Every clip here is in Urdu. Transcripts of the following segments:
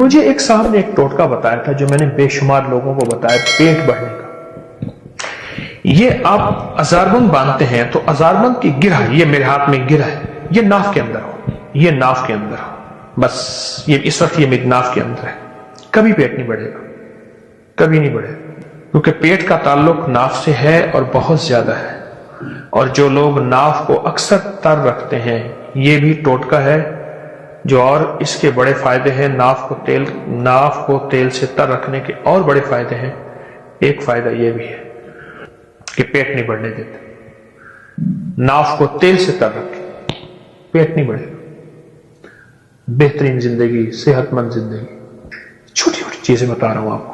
مجھے ایک صاحب نے ایک ٹوٹکا بتایا تھا جو میں نے بے شمار لوگوں کو بتایا، پیٹ بڑھنے کا۔ یہ آپ ازاربند باندھتے ہیں تو ازاربند کی گرہ، یہ میرے ہاتھ میں گرہ ہے، یہ ناف کے اندر ہو، یہ ناف کے اندر ہو، بس یہ اس وقت یہ میری ناف کے اندر ہے، کبھی پیٹ نہیں بڑھے گا، کبھی نہیں بڑھے گا، کیونکہ پیٹ کا تعلق ناف سے ہے اور بہت زیادہ ہے۔ اور جو لوگ ناف کو اکثر تر رکھتے ہیں، یہ بھی ٹوٹکا ہے جو، اور اس کے بڑے فائدے ہیں، ناف کو تیل سے تر رکھنے کے اور بڑے فائدے ہیں۔ ایک فائدہ یہ بھی ہے کہ پیٹ نہیں بڑھنے دیتے، ناف کو تیل سے تر رکھے، پیٹ نہیں بڑھے گا۔ بہترین زندگی، صحت مند زندگی، چھوٹی چھوٹی چیزیں بتا رہا ہوں آپ کو،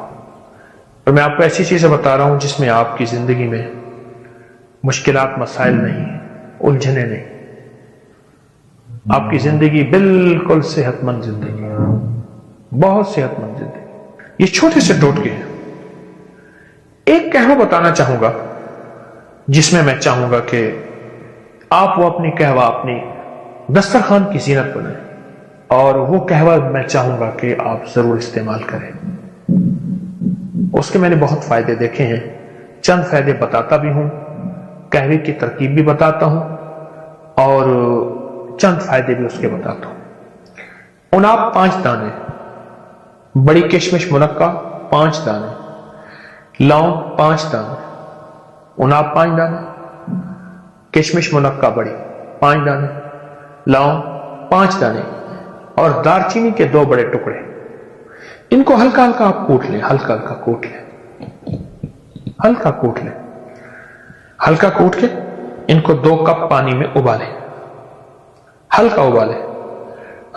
اور میں آپ کو ایسی چیزیں بتا رہا ہوں جس میں آپ کی زندگی میں مشکلات، مسائل نہیں، الجھنیں نہیں، آپ کی زندگی بالکل صحت مند زندگی ہے، بہت صحت مند زندگی۔ یہ چھوٹے سے ٹوٹکے ہیں۔ ایک قہوہ بتانا چاہوں گا جس میں چاہوں گا کہ آپ وہ اپنی قہوہ اپنی دسترخوان کی زینت بنائیں، اور وہ قہوہ میں چاہوں گا کہ آپ ضرور استعمال کریں۔ اس کے میں نے بہت فائدے دیکھے ہیں، چند فائدے بتاتا بھی ہوں، قہوے کی ترکیب بھی بتاتا ہوں، اور چند فائدے بھی اس کے بتاتا ہوں۔ اناب 5 دانے، بڑی کشمش منقع 5 دانے، لونگ 5 دانے، اناب 5 دانے، کشمش منقع بڑی 5 دانے، لونگ 5 دانے، اور دارچینی کے 2 بڑے ٹکڑے۔ ان کو ہلکا ہلکا آپ کوٹ لیں، ہلکا ہلکا کوٹ لیں، ہلکا کوٹ لیں، ہلکا کوٹ کے ان کو 2 کپ پانی میں ابالیں، ہلکا ابالیں،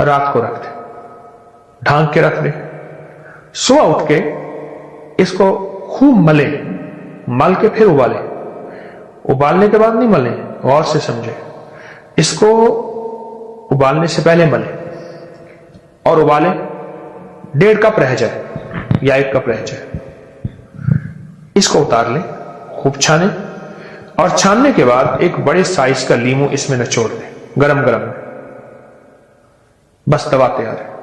رات کو رکھ دیں، ڈھانک کے رکھ دیں۔ صبح اٹھ کے اس کو خوب ملیں، مل کے پھر ابالیں، ابالنے کے بعد نہیں ملیں، غور سے سمجھیں، اس کو ابالنے سے پہلے ملیں اور ابالیں، 1.5 کپ رہ جائے یا 1 کپ رہ جائے، اس کو اتار لیں، خوب چھانیں، اور چھاننے کے بعد ایک بڑے سائز کا لیمو اس میں نچوڑ دیں، گرم گرم میں، بس دوا تیار ہے۔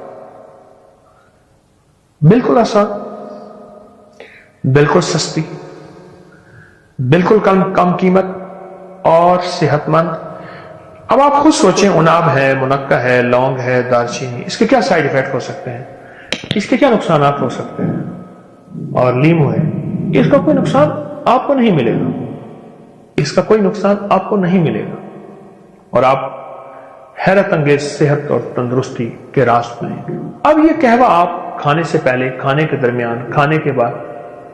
بالکل آسان، بالکل سستی، بالکل کم قیمت اور صحت مند۔ اب آپ خود سوچیں، اناب ہے، منقع ہے، لونگ ہے، دارچینی، اس کے کیا سائیڈ ایفیکٹ ہو سکتے ہیں، اس کے کیا نقصانات ہو سکتے ہیں، اور لیمو ہے، اس کا کوئی نقصان آپ کو نہیں ملے گا، اس کا کوئی نقصان آپ کو نہیں ملے گا، اور آپ حیرت انگیز صحت اور تندرستی کے راز پائیں گے۔ اب یہ قہوہ آپ کھانے سے پہلے، کھانے کے درمیان، کھانے کے بعد،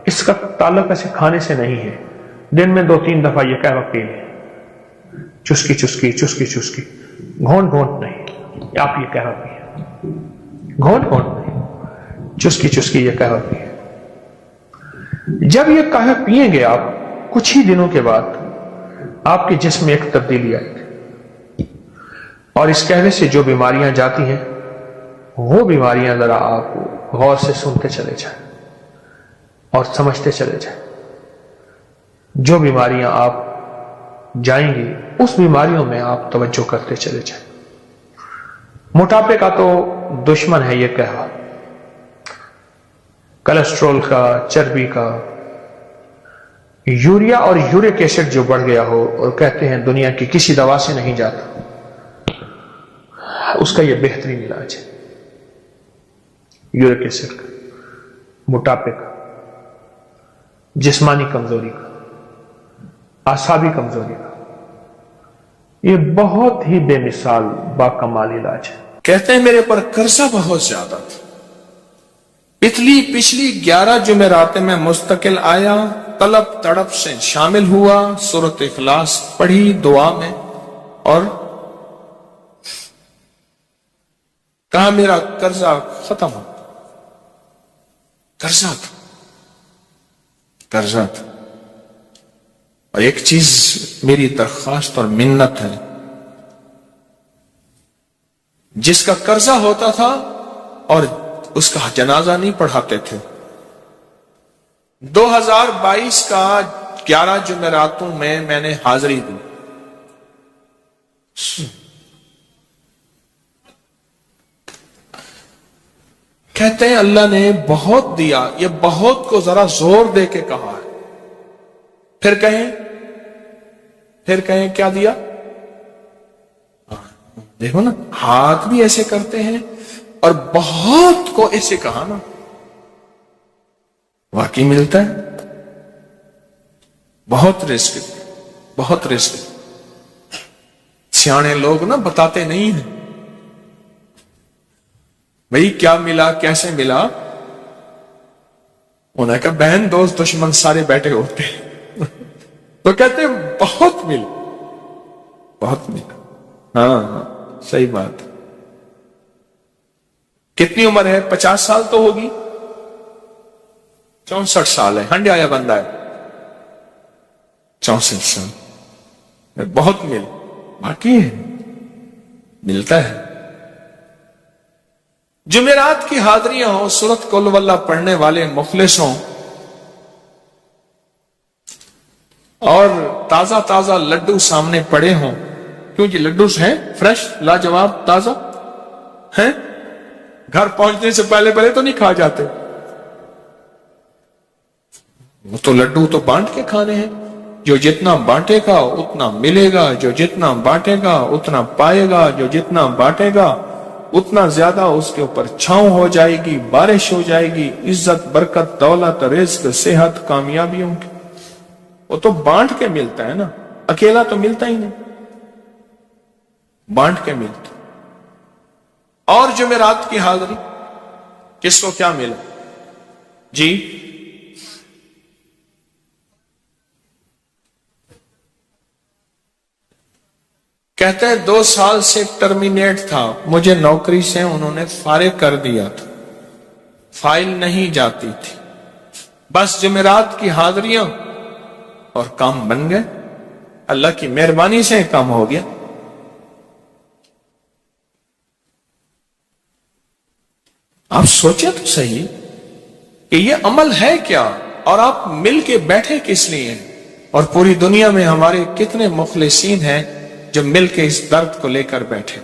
اس کا تعلق ایسے کھانے سے نہیں ہے، دن میں 2-3 دفعہ یہ قہوہ پی لیں، چسکی چسکی چسکی چسکی، گھونٹ گھونٹ نہیں، آپ یہ قہوہ پیئیں، گھونٹ گھونٹ نہیں، چسکی چسکی یہ قہوہ پیئیں۔ جب یہ قہوہ پیئیں گے آپ، کچھ ہی دنوں کے بعد آپ کے جسم میں ایک تبدیلی آئے گی، اور اس قہوے سے جو بیماریاں جاتی ہیں، وہ بیماریاں ذرا آپ غور سے سنتے چلے جائیں اور سمجھتے چلے جائیں۔ جو بیماریاں آپ جائیں گی، اس بیماریوں میں آپ توجہ کرتے چلے جائیں۔ موٹاپے کا تو دشمن ہے یہ قہوہ، کولیسٹرول کا، چربی کا، یوریا اور یورک ایسڈ جو بڑھ گیا ہو اور کہتے ہیں دنیا کی کسی دوا سے نہیں جاتا، اس کا یہ بہترین علاج ہے، یورک ایسڈ کا، موٹاپے کا، جسمانی کمزوری کا، اعصابی کمزوری کا، یہ بہت ہی بے مثال باکمال علاج ہے۔ کہتے ہیں میرے پر قرضہ بہت زیادہ تھا، پچھلی 11 جمعراتیں میں مستقل آیا، طلب تڑپ سے شامل ہوا، سورۃ اخلاص پڑھی دعا میں، اور کہا میرا قرضہ ختم ہو۔ قرضہ تھا، اور ایک چیز میری درخواست اور منت ہے، جس کا قرضہ ہوتا تھا اور اس کا جنازہ نہیں پڑھاتے تھے، 2022 کا 11 جمعراتوں میں نے حاضری دی، کہتے ہیں اللہ نے بہت دیا. یہ بہت کو ذرا زور دے کے کہا ہے. پھر کہیں کیا دیا؟ دیکھو نا، ہاتھ بھی ایسے کرتے ہیں اور بہت کو ایسے کہا نا، واقعی ملتا ہے. بہت رزق. سیانے لوگ نا بتاتے نہیں ہیں بھئی کیا ملا، کیسے ملا. انہوں نے کہا بہن دوست دشمن سارے بیٹھے ہوتے ہیں تو کہتے ہیں بہت ملا. ہاں صحیح بات. کتنی عمر ہے؟ 50 سال تو ہوگی. 64 سال ہے. ہنڈیا یا بندہ ہے؟ 64 سال. بہت باقی ہے، ملتا ہے. جمعرات کی حاضریاں ہوں، سورت قل واللہ پڑھنے والے مخلص ہوں، اور تازہ لڈو سامنے پڑے ہوں. کیوں جی؟ لڈو ہیں فریش، لاجواب، تازہ ہیں. گھر پہنچنے سے پہلے تو نہیں کھا جاتے. وہ تو لڈو تو بانٹ کے کھانے ہیں. جو جتنا بانٹے گا اتنا ملے گا، جو جتنا بانٹے گا اتنا پائے گا، جو جتنا بانٹے گا اتنا زیادہ اس کے اوپر چھاؤں ہو جائے گی، بارش ہو جائے گی، عزت، برکت، دولت، رزق، صحت، کامیابیوں کی. وہ تو بانٹ کے ملتا ہے نا، اکیلا تو ملتا ہی نہیں، بانٹ کے ملتا. اور جمعرات کی حاضری کس کو کیا ملا جی؟ کہتے ہیں 2 سال سے ٹرمینیٹ تھا، مجھے نوکری سے انہوں نے فارغ کر دیا تھا، فائل نہیں جاتی تھی. بس جمعرات کی حاضریاں اور کام بن گئے. اللہ کی مہربانی سے کام ہو گیا. آپ سوچیں تو صحیح کہ یہ عمل ہے کیا، اور آپ مل کے بیٹھے کس لیے ہیں. اور پوری دنیا میں ہمارے کتنے مخلصین ہیں جو مل کے اس درد کو لے کر بیٹھے،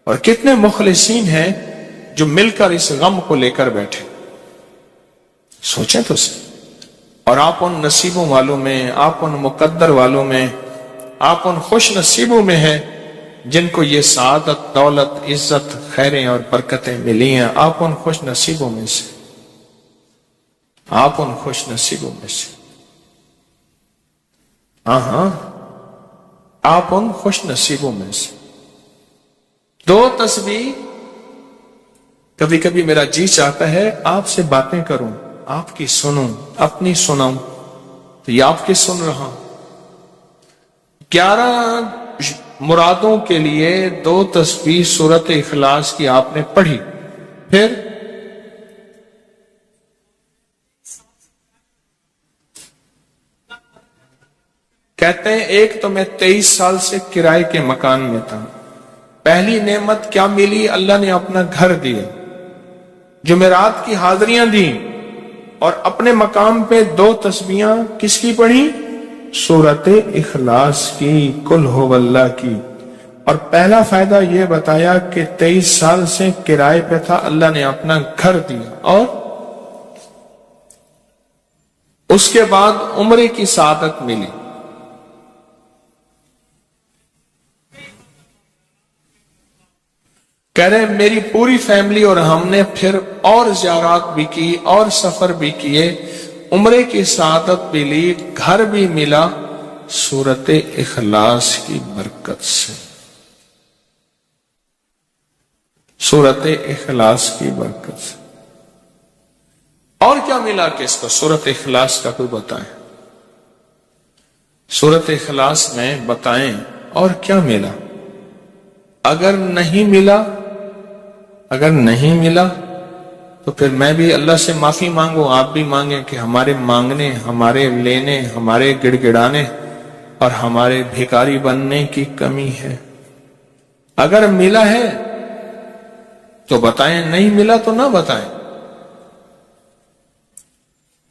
اور کتنے مخلصین ہیں جو مل کر اس غم کو لے کر بیٹھے. سوچیں تو صحیح. اور آپ ان نصیبوں والوں میں، آپ ان مقدر والوں میں، آپ ان خوش نصیبوں میں ہیں جن کو یہ سعادت، دولت، عزت، خیریں اور برکتیں ملی ہیں. آپ ان خوش نصیبوں میں سے، آپ ان خوش نصیبوں میں سے. ہاں، آپ ان خوش نصیبوں میں سے. 2 تسبیح. کبھی کبھی میرا جی چاہتا ہے آپ سے باتیں کروں، آپ کی سنوں، اپنی سناؤں، تو یہ آپ کی سن رہا ہوں. 11 مرادوں کے لیے 2 تسبیح سورت اخلاص کی آپ نے پڑھی. پھر کہتے ہیں ایک تو میں 23 سال سے کرائے کے مکان میں تھا. پہلی نعمت کیا ملی؟ اللہ نے اپنا گھر دیا، جمعرات کی حاضریاں دیں، اور اپنے مقام پہ 2 تسبیحاں کس کی پڑھی؟ سورت اخلاص کی، قل ہو اللہ کی. اور پہلا فائدہ یہ بتایا کہ 23 سال سے کرائے پہ تھا، اللہ نے اپنا گھر دیا. اور اس کے بعد عمرے کی سعادت ملی. کہہ رہے میری پوری فیملی اور ہم نے پھر اور زیارات بھی کی اور سفر بھی کیے، عمرے کی سعادت بھی لی، گھر بھی ملا سورت اخلاص کی برکت سے. سورت اخلاص کی برکت سے. اور کیا ملا کس کو؟ سورت اخلاص کا کوئی بتائیں. سورت اخلاص میں بتائیں اور کیا ملا. اگر نہیں ملا تو پھر میں بھی اللہ سے معافی مانگوں، آپ بھی مانگیں کہ ہمارے مانگنے، ہمارے لینے، ہمارے گڑ گڑانے اور ہمارے بھیکاری بننے کی کمی ہے. اگر ملا ہے تو بتائیں، نہیں ملا تو نہ بتائیں.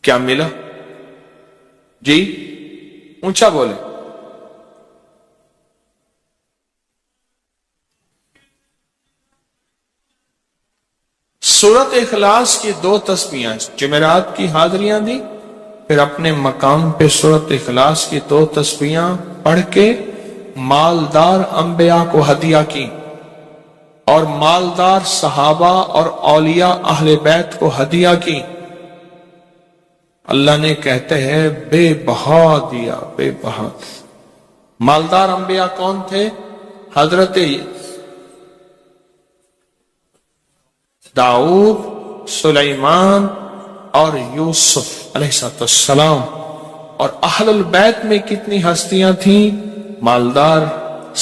کیا ملا جی؟ اونچا بولے. سورت اخلاص کی 2 تسبیحاں، جمعرات کی حاضریاں دی، پھر اپنے مقام پہ سورت اخلاص کی 2 تسبیحاں پڑھ کے مالدار انبیاء کو ہدیہ کی اور مالدار صحابہ اور اولیاء اہل بیت کو ہدیہ کی۔ اللہ نے کہتے ہیں بے بہا دیا، بے بہا۔ مالدار انبیاء کون تھے؟ حضرت داؤد، سلیمان اور یوسف علیہ السلام۔ اور اہل البیت میں کتنی ہستیاں تھیں؟ مالدار۔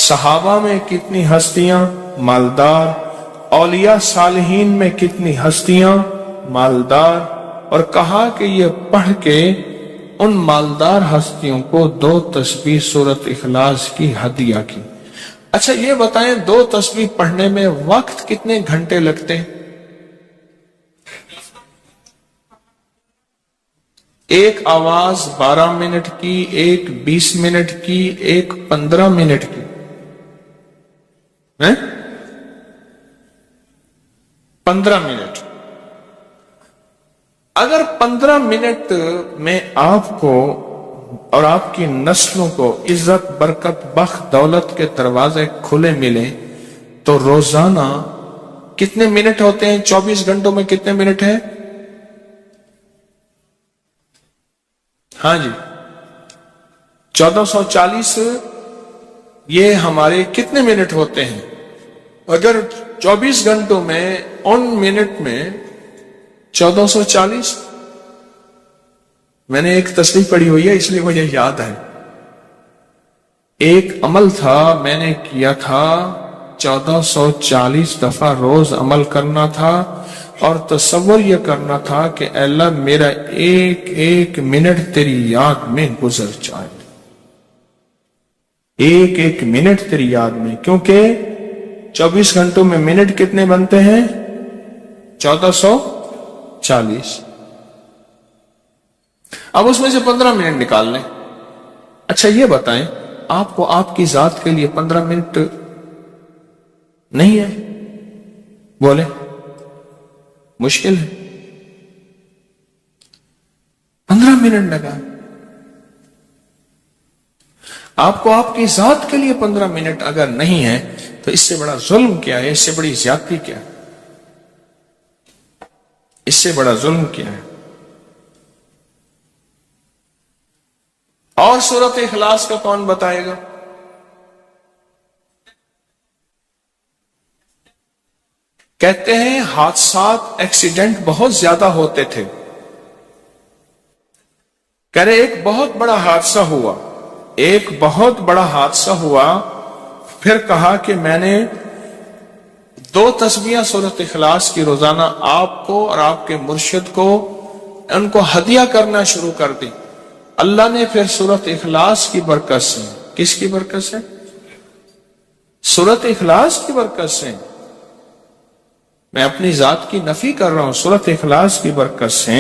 صحابہ میں کتنی ہستیاں؟ مالدار۔ اولیاء صالحین میں کتنی ہستیاں؟ مالدار۔ اور کہا کہ یہ پڑھ کے ان مالدار ہستیوں کو 2 تسبیح سورت اخلاص کی ہدیہ کی۔ اچھا یہ بتائیں 2 تسبیح پڑھنے میں وقت کتنے گھنٹے لگتے ہیں؟ ایک آواز 12 منٹ کی، ایک 20 منٹ کی، ایک 15 منٹ کی، 15 منٹ۔ اگر 15 منٹ میں آپ کو اور آپ کی نسلوں کو عزت، برکت، بخت، دولت کے دروازے کھلے ملیں تو روزانہ کتنے منٹ ہوتے ہیں؟ 24 گھنٹوں میں کتنے منٹ ہیں؟ ہاں جی 1440۔ یہ ہمارے کتنے منٹ ہوتے ہیں؟ اگر 24 گھنٹوں میں ان منٹ میں 1440، میں نے ایک تصریح پڑھی ہوئی ہے اس لیے مجھے یاد ہے۔ ایک عمل تھا میں نے کیا تھا 1440 دفعہ روز عمل کرنا تھا، اور تصور یہ کرنا تھا کہ اے اللہ میرا ایک ایک منٹ تیری یاد میں گزر جائے، ایک ایک منٹ تیری یاد میں، کیونکہ 24 گھنٹوں میں منٹ کتنے بنتے ہیں؟ 1440۔ اب اس میں سے 15 منٹ نکال لیں۔ اچھا یہ بتائیں آپ کو آپ کی ذات کے لیے 15 منٹ نہیں ہے؟ بولے مشکل ہے؟ 15 منٹ لگا آپ کو آپ کی ذات کے لیے 15 منٹ اگر نہیں ہے تو اس سے بڑا ظلم کیا ہے؟ اس سے بڑی زیادتی کیا ہے؟ اس سے بڑا ظلم کیا ہے؟ اور سورت اخلاص کا کون بتائے گا؟ کہتے ہیں حادثات، ایکسیڈنٹ بہت زیادہ ہوتے تھے۔ کہہ رہے ایک بہت بڑا حادثہ ہوا، ایک بہت بڑا حادثہ ہوا، پھر کہا کہ میں نے 2 تسبیحاں سورت اخلاص کی روزانہ آپ کو اور آپ کے مرشد کو ان کو ہدیہ کرنا شروع کر دی۔ اللہ نے پھر سورت اخلاص کی برکت سے، کس کی برکت سے؟ سورت اخلاص کی برکت سے، میں اپنی ذات کی نفی کر رہا ہوں، سورت اخلاص کی برکت سے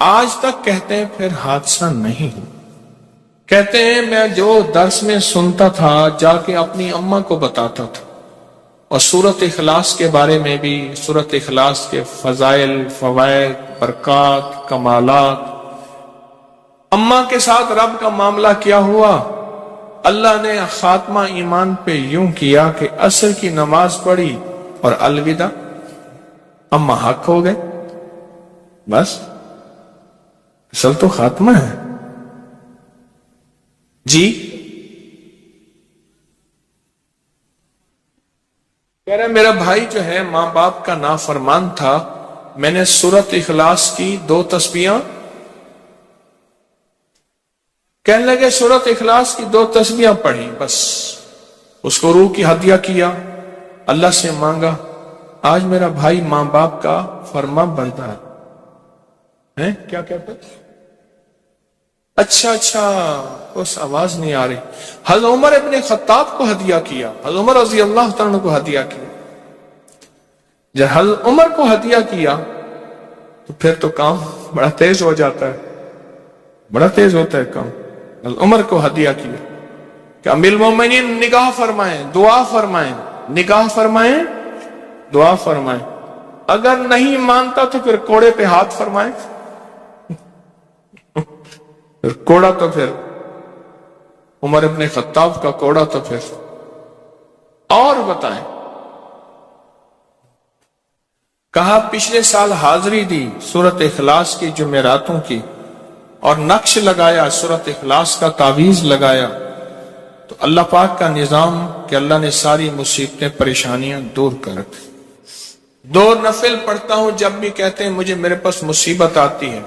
آج تک کہتے ہیں پھر حادثہ نہیں ہوا۔ کہتے ہیں میں جو درس میں سنتا تھا جا کے اپنی اماں کو بتاتا تھا، اور سورت اخلاص کے بارے میں بھی، سورت اخلاص کے فضائل، فوائد، برکات، کمالات۔ اماں کے ساتھ رب کا معاملہ کیا ہوا؟ اللہ نے خاتمہ ایمان پہ یوں کیا کہ عصر کی نماز پڑھی اور الوداع، اماں حق ہو گئے، بس اصل تو خاتمہ ہے جی۔ کہہ رہے میرا بھائی جو ہے ماں باپ کا نافرمان تھا، میں نے سورت اخلاص کی 2 تسبیحاں، کہنے لگے سورت اخلاص کی 2 تسبیحاں پڑھی، بس اس کو روح کی ہدیہ کیا، اللہ سے مانگا۔ آج میرا بھائی ماں باپ کا فرما بردار ہے۔ کیا کہتے؟ اچھا اس آواز نہیں آ رہی۔ حضرت عمر ابن خطاب کو ہدیہ کیا، حضرت عمر رضی اللہ تعالیٰ کو ہدیہ کیا۔ جب حضرت عمر کو ہدیہ کیا تو پھر تو کام بڑا تیز ہو جاتا ہے، بڑا تیز ہوتا ہے کام۔ حضرت عمر کو ہدیہ کیا کہ امیر المومنین نگاہ فرمائیں، دعا فرمائیں، نگاہ فرمائیں، دعا فرمائیں۔ اگر نہیں مانتا تو پھر کوڑے پہ ہاتھ فرمائے. پھر کوڑا تو پھر عمر ابن خطاب کا کوڑا تو پھر. اور بتائیں. کہا پچھلے سال حاضری دی سورت اخلاص کی جمعراتوں کی اور نقش لگایا سورت اخلاص کا تعویذ لگایا تو اللہ پاک کا نظام کہ اللہ نے ساری مصیبتیں پریشانیاں دور کر رکھی. 2 نفل پڑھتا ہوں جب بھی کہتے ہیں مجھے میرے پاس مصیبت آتی ہے.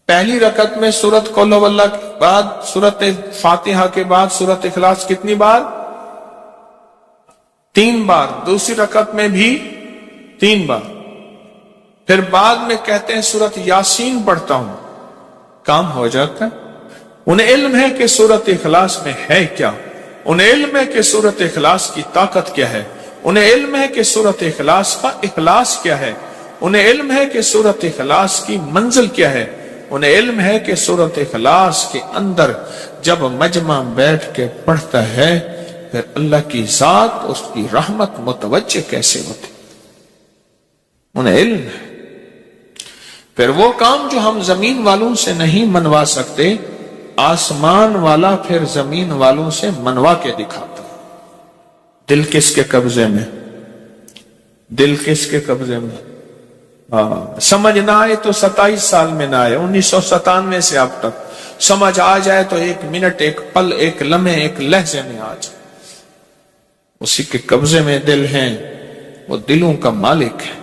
پہلی رکعت میں سورت قل ہو اللہ کے بعد سورت فاتحہ کے بعد سورت اخلاص کتنی بار؟ 3 بار. دوسری رکعت میں بھی 3 بار. پھر بعد میں کہتے ہیں سورت یاسین پڑھتا ہوں. کام ہو جاتا ہے. انہیں علم ہے کہ سورت اخلاص میں ہے کیا, انہیں علم ہے کہ سورت اخلاص کی طاقت کیا ہے, انہیں علم ہے کہ سورت اخلاص کا اخلاص کیا ہے, انہیں علم ہے کہ سورت اخلاص کی منزل کیا ہے, انہیں علم ہے کہ سورت اخلاص کے اندر جب مجمع بیٹھ کے پڑھتا ہے پھر اللہ کی ذات اس کی رحمت متوجہ کیسے ہوتی. انہیں علم ہے. پھر وہ کام جو ہم زمین والوں سے نہیں منوا سکتے آسمان والا پھر زمین والوں سے منوا کے دکھاتا. دل کس کے قبضے میں؟ دل کس کے قبضے میں؟ سمجھ نہ آئے تو 27 سال میں نہ آئے, 1997 سے اب تک. سمجھ آ جائے تو 1 منٹ, 1 پل, 1 لمحے, 1 لہجے میں آ جائے. اسی کے قبضے میں دل ہیں, وہ دلوں کا مالک ہے.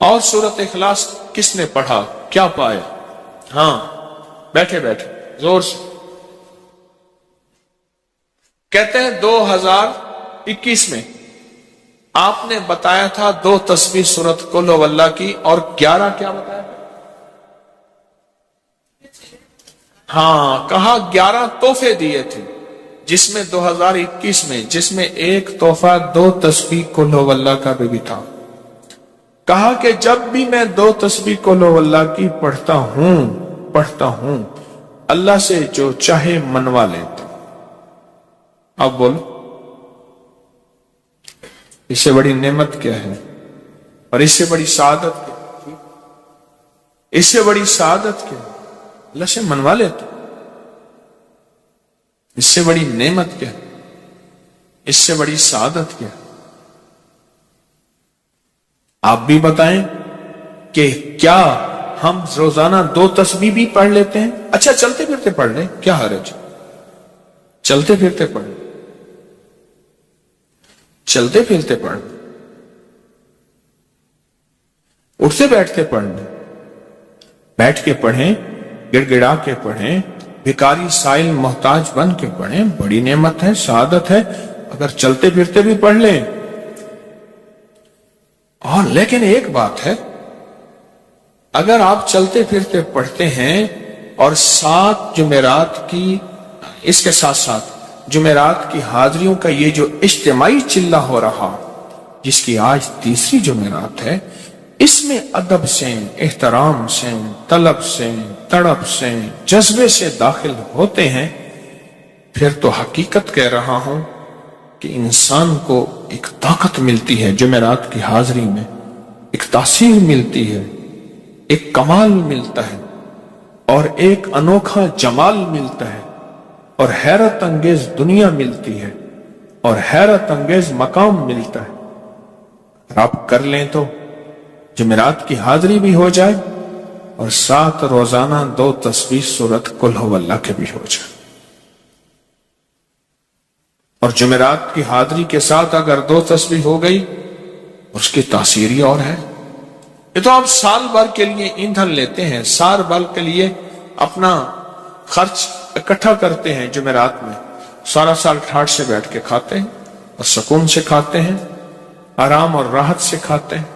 اور سورت اخلاص کس نے پڑھا کیا پایا؟ ہاں بیٹھے بیٹھے زور سے کہتے ہیں 2021 میں آپ نے بتایا تھا 2 تسبیح سورت قل ہو اللہ کی اور 11 کیا بتایا تھا؟ ہاں کہا 11 تحفے دیے تھے جس میں 2021 میں جس میں ایک تحفہ 2 تسبیح قل ہو اللہ کا بھی تھا. کہا کہ جب بھی میں 2 تسبیح قل ہو اللہ کی پڑھتا ہوں اللہ سے جو چاہے منوا لیتا. اب بولو اس سے بڑی نعمت کیا ہے اور اس سے بڑی سعادت کیا؟ اس سے بڑی سعادت کیا؟ اللہ سے منوا لیتا. اس سے بڑی نعمت کیا؟ اس سے بڑی سعادت کیا؟ آپ بھی بتائیں کہ کیا ہم روزانہ 2 تسبیح بھی پڑھ لیتے ہیں؟ اچھا چلتے پھرتے پڑھ لیں, کیا حرج؟ چلتے پھرتے پڑھ لیں, چلتے پھرتے پڑھ لیں, اٹھتے بیٹھتے پڑھ لیں, بیٹھ کے پڑھیں, گڑ گڑا کے پڑھیں, بھکاری سائل محتاج بن کے پڑھیں. بڑی نعمت ہے, سعادت ہے اگر چلتے پھرتے بھی پڑھ لیں. اور لیکن ایک بات ہے, اگر آپ چلتے پھرتے پڑھتے ہیں اور 7 جمعرات کی اس کے ساتھ ساتھ جمعرات کی حاضریوں کا یہ جو اجتماعی چلہ ہو رہا جس کی آج 3ری جمعرات ہے, اس میں ادب سے, احترام سے, طلب سے, تڑپ سے, جذبے سے داخل ہوتے ہیں, پھر تو حقیقت کہہ رہا ہوں کہ انسان کو ایک طاقت ملتی ہے جمعرات کی حاضری میں, ایک تاثیر ملتی ہے, ایک کمال ملتا ہے اور ایک انوکھا جمال ملتا ہے اور حیرت انگیز دنیا ملتی ہے اور حیرت انگیز مقام ملتا ہے. آپ کر لیں تو جمعرات کی حاضری بھی ہو جائے اور ساتھ روزانہ 2 تسبیح سورت قل ہو اللہ کے بھی ہو جائے. اور جمعرات کی حاضری کے ساتھ اگر 2 تسبیح ہو گئی اس کی تاثیر ہی اور ہے. یہ تو آپ سال بھر کے لیے ایندھن لیتے ہیں, سال بھر کے لیے اپنا خرچ اکٹھا کرتے ہیں جمعرات میں, سارا سال ٹھاٹ سے بیٹھ کے کھاتے ہیں اور سکون سے کھاتے ہیں, آرام اور راحت سے کھاتے ہیں.